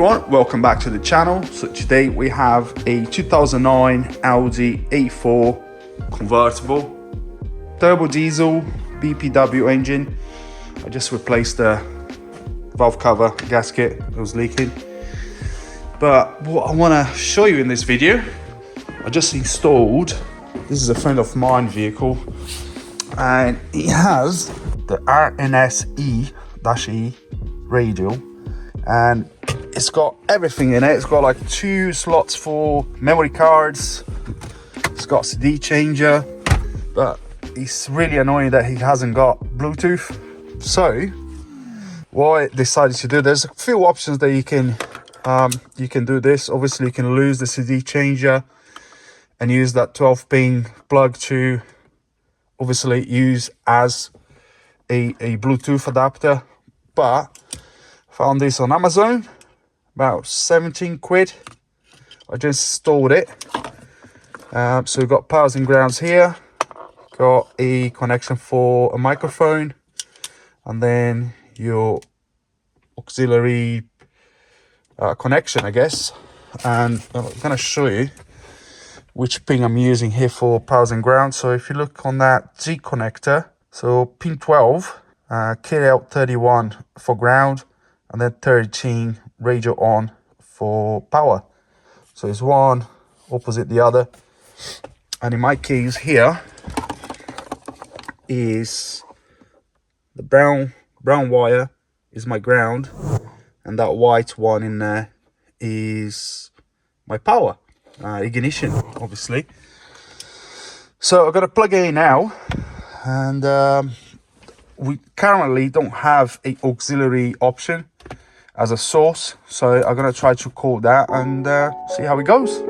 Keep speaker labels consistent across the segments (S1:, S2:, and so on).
S1: everyone, welcome back to the channel. So today we have a 2009 Audi A4 convertible, turbo diesel BPW engine. I just replaced the valve cover gasket that was leaking. But what I want to show you in this video, I just installed, this is a friend of mine vehicle, and it has the RNS-E radio, and it's got everything in it. It's got like 2 slots for memory cards, it's got CD changer, but it's really annoying that he hasn't got Bluetooth. So what I decided to do, there's a few options that you can do this. Obviously you can lose the CD changer and use that 12-pin plug to obviously use as a Bluetooth adapter. But found this on Amazon, about 17 quid. I just installed it. So we've got powers and grounds here, got a connection for a microphone, and then your auxiliary connection, I guess. And I'm going to show you which pin I'm using here for powers and ground. So if you look on that G connector, so pin 12, kit out 31 for ground, and then 13 radio on for power. So it's one opposite the other. And in my case here is the brown wire is my ground, and that white one in there is my power, ignition obviously. So I'm gonna plug it in now, and we currently don't have a auxiliary option as a source, so I'm gonna try to call that and see how it goes.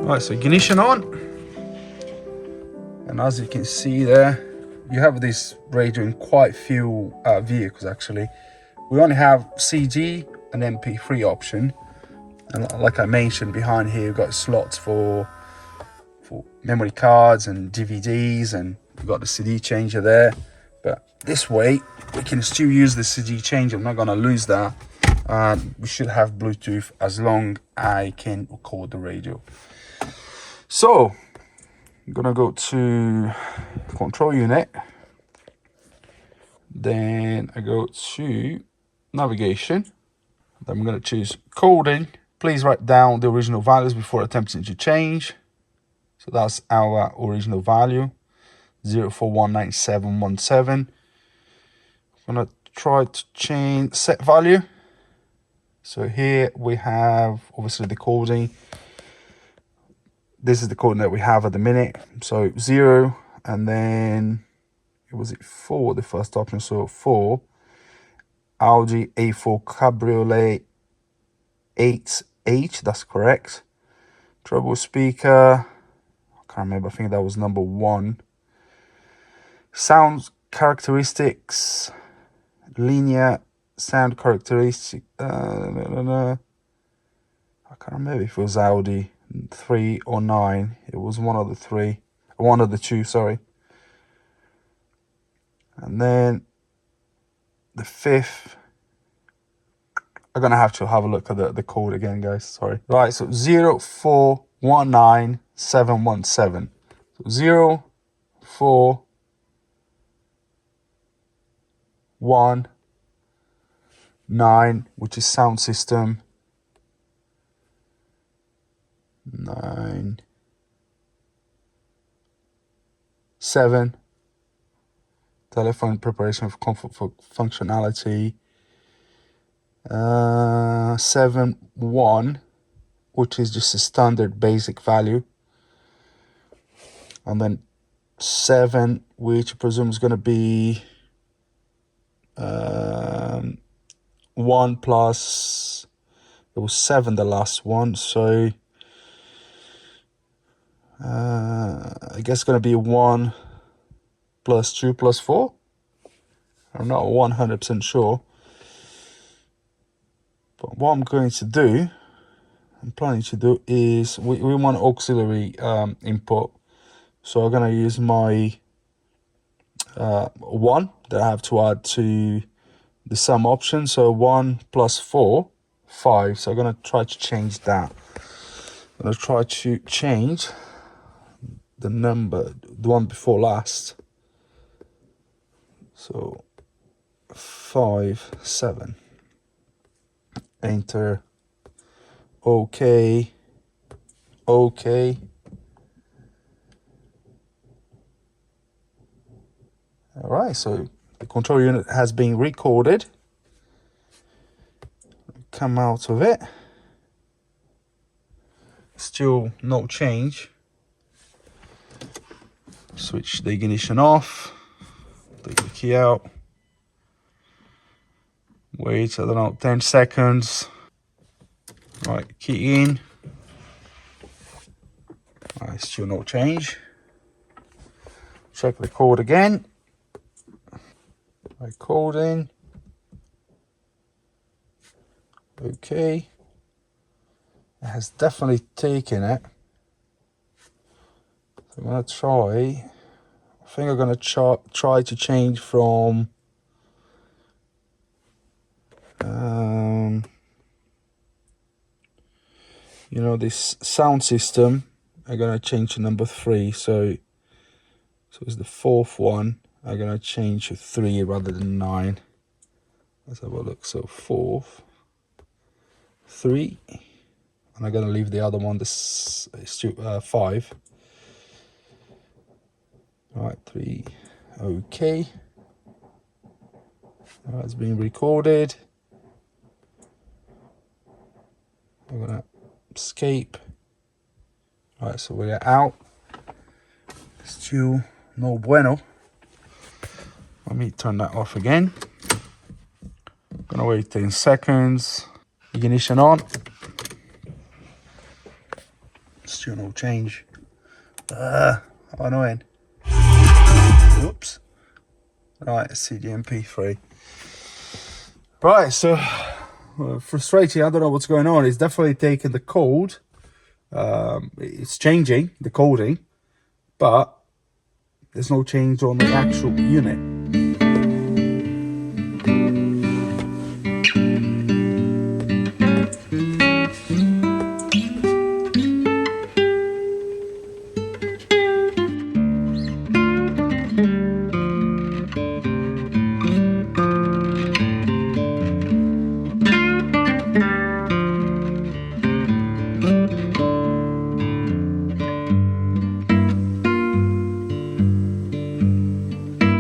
S1: Right, so ignition on, and as you can see there, you have this radio in quite few vehicles actually. We only have CD and MP3 option, and like I mentioned, behind here you've got slots for memory cards and DVDs, and you've got the CD changer there. But this way we can still use the CD changer. I'm not gonna lose that, and we should have Bluetooth as long as I can record the radio. So I'm gonna go to control unit, then I go to navigation, then I'm gonna choose coding. Please write down the original values before attempting to change. So that's our original value, 04191717. I'm gonna try to change set value. So here we have obviously the coding. This is the coding that we have at the minute. So 0, and then it was 4, the first option. So 4, Audi A4 Cabriolet 8H, that's correct. Treble speaker, I can't remember, I think that was number 1. Sound characteristics, linear sound characteristic, I can't remember if it was Audi 3 or 9. It was one of the two, sorry. And then the 5th, I'm gonna have to have a look at the code again, guys, sorry. Right, so 04191717. So 0419, which is sound system, 7 telephone preparation for comfort for functionality, 7.1, which is just a standard basic value, and then 7, which I presume is going to be 1 plus, it was 7 the last one, so I guess it's going to be 1 plus 2 plus 4. I'm not 100% sure. But what I'm going to do, I'm planning to do is, we want auxiliary input. So I'm going to use my 1 that I have to add to the sum option. So 1 plus 4, 5. So I'm going to try to change that. I'm going to try to change the number, the one before last. So 5, 7. Enter. Okay. Okay. All right, so the control unit has been recorded. Come out of it. Still no change. Switch the ignition off. Take the key out. Wait, I don't know, 10 seconds. Right, key in. Right, still no change. Check the code again. Recording. Okay. It has definitely taken it. So I'm gonna try. I think I'm gonna try to change from you know, this sound system. I'm gonna change to number 3. So it's the 4th one. I'm gonna change to 3 rather than 9. Let's have a look. So 4th, 3, and I'm gonna leave the other one, this 5. All right, 3. Okay. All right, it's being recorded. I'm gonna escape. All right, so we're out. Still no bueno. Let me turn that off again. Gonna wait 10 seconds. Ignition on. Still no change. How annoying. Oops. Right, CDMP3. Right, so frustrating. I don't know what's going on. It's definitely taking the code. It's changing the coding, but there's no change on the actual unit.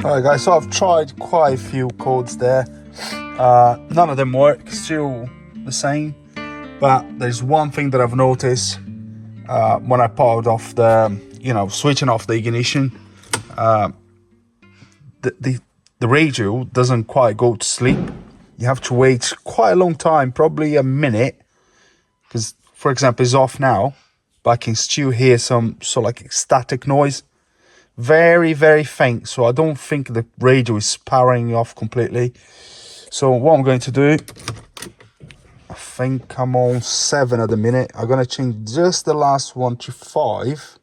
S1: Alright guys, so I've tried quite a few codes there. None of them work, still the same. But there's one thing that I've noticed when I powered off the, switching off the ignition. The radio doesn't quite go to sleep. You have to wait quite a long time, probably a minute. Because, for example, it's off now, but I can still hear some sort of like static noise. Very, very faint, so I don't think the radio is powering off completely. So what I'm going to do, I think I'm on 7 at the minute. I'm going to change just the last one to 5.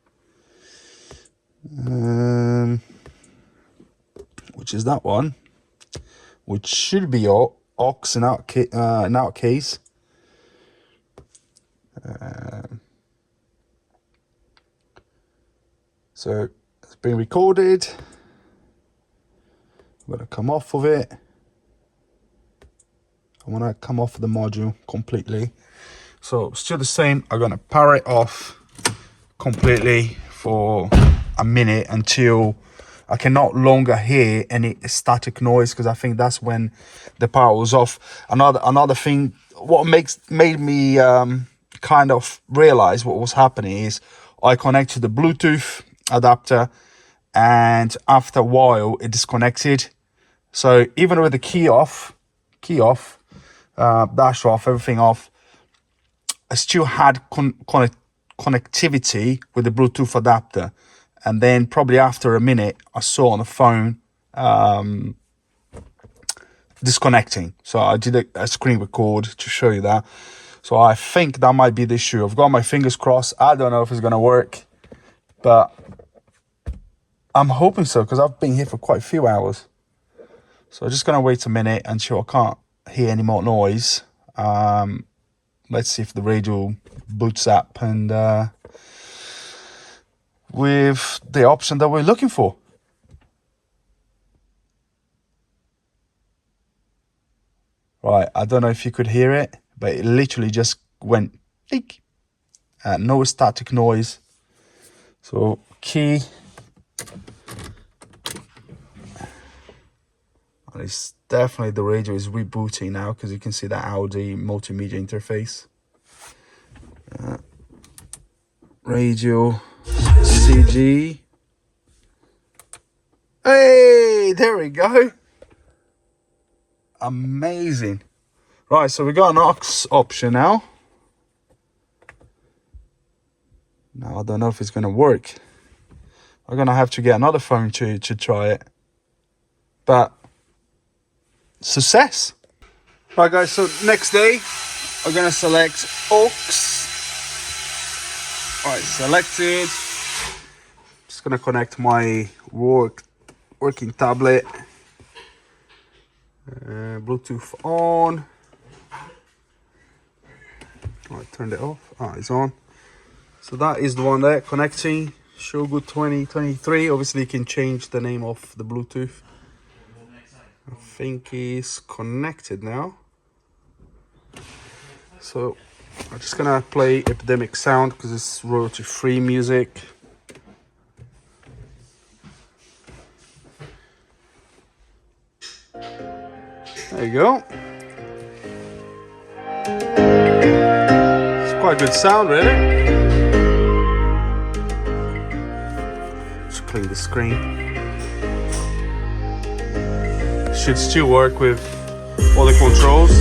S1: Which is that one. Which should be AUX in our case. So it's been recorded. I'm going to come off of it. I want to come off the module completely. So still the same. I'm going to power it off completely for a minute until I can no longer hear any static noise, because I think that's when the power was off. Another thing, what made me kind of realize what was happening is I connected the Bluetooth adapter, and after a while it disconnected. So even with the key off, dash off, everything off, I still had connectivity with the Bluetooth adapter, And then probably after a minute, I saw on the phone disconnecting. So I did a screen record to show you that. So I think that might be the issue. I've got my fingers crossed. I don't know if it's going to work, but I'm hoping so, because I've been here for quite a few hours. So I'm just going to wait a minute until I can't hear any more noise. Let's see if the radio boots up and with the option that we're looking for. Right, I don't know if you could hear it, but it literally just went tick. No static noise. So key. And it's definitely, the radio is rebooting now, because you can see that Audi multimedia interface. Radio CG. Hey, there we go. Amazing. Right, so we got an AUX option now. Now I don't know if it's gonna work. I'm gonna have to get another phone to try it. But success. Right guys, so next day I'm gonna select AUX. Alright, selected. Just gonna connect my working tablet. Bluetooth on. I turned it off. It's on. So that is the one there, connecting. Showgood 2023. Obviously you can change the name of the Bluetooth. I think it's connected now. So I'm just gonna play Epidemic Sound because it's royalty free music. There you go. It's quite good sound, really. Just clean the screen. Should still work with all the controls.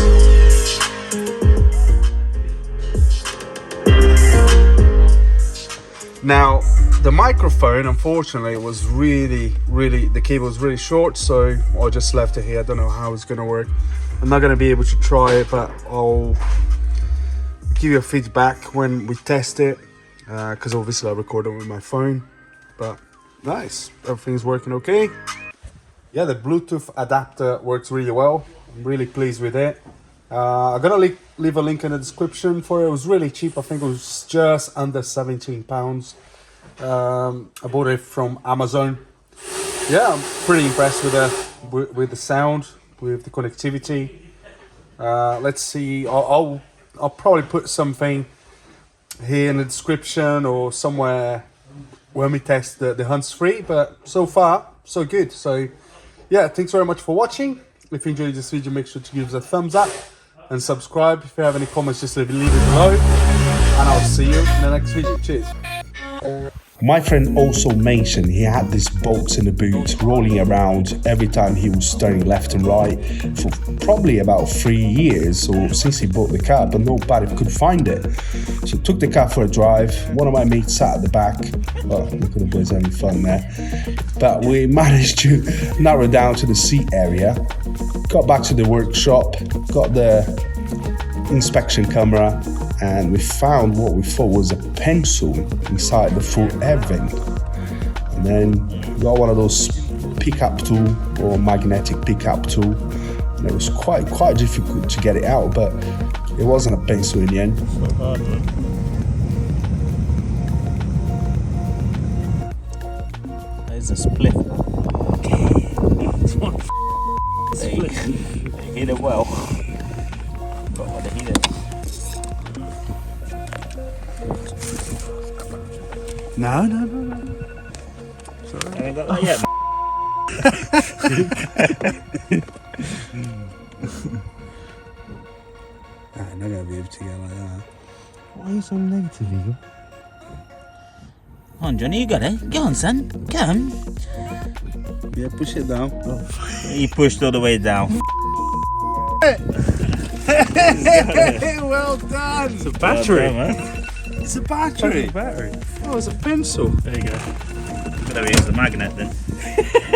S1: Now, the microphone, unfortunately, was really, the cable was really short, so I just left it here. I don't know how it's gonna work. I'm not gonna be able to try it, but I'll give you a feedback when we test it, because obviously I record it with my phone. But nice, everything's working okay. Yeah, the Bluetooth adapter works really well. I'm really pleased with it. I'm gonna leave a link in the description for it. It was really cheap. I think it was just under £17. I bought it from Amazon. Yeah, I'm pretty impressed with the sound, with the connectivity. Let's see. I'll probably put something here in the description or somewhere when we test the hands-free. But so far, so good. So yeah, thanks very much for watching. If you enjoyed this video, make sure to give us a thumbs up and subscribe. If you have any comments, just leave it below. And I'll see you in the next video. Cheers.
S2: My friend also mentioned he had this box in the boot rolling around every time he was turning left and right for probably about 3 years or since he bought the car, but nobody could find it. So took the car for a drive. One of my mates sat at the back. Well, look at the boys having fun there. But we managed to narrow down to the seat area, got back to the workshop, got the inspection camera, and we found what we thought was a pencil inside the full air vent. And then got one of those pickup tool or magnetic pickup tool, and it was quite difficult to get it out, but it wasn't a pencil in the end.
S3: There's a split. Split. Hit it well. Got one to hit it.
S1: No.
S3: Sorry. I ain't got that yet.
S1: I'm not going to be able to get like that.
S3: Why are you so negative, Eagle? Come on, Johnny, you got it. Go on, son. Come.
S1: Yeah, push it down.
S3: He pushed all the way down.
S1: Well done.
S4: It's a battery.
S3: Well done, man.
S1: It's a battery.
S4: Battery.
S1: Oh, it's a pencil.
S4: There you go.
S3: So he has a magnet then.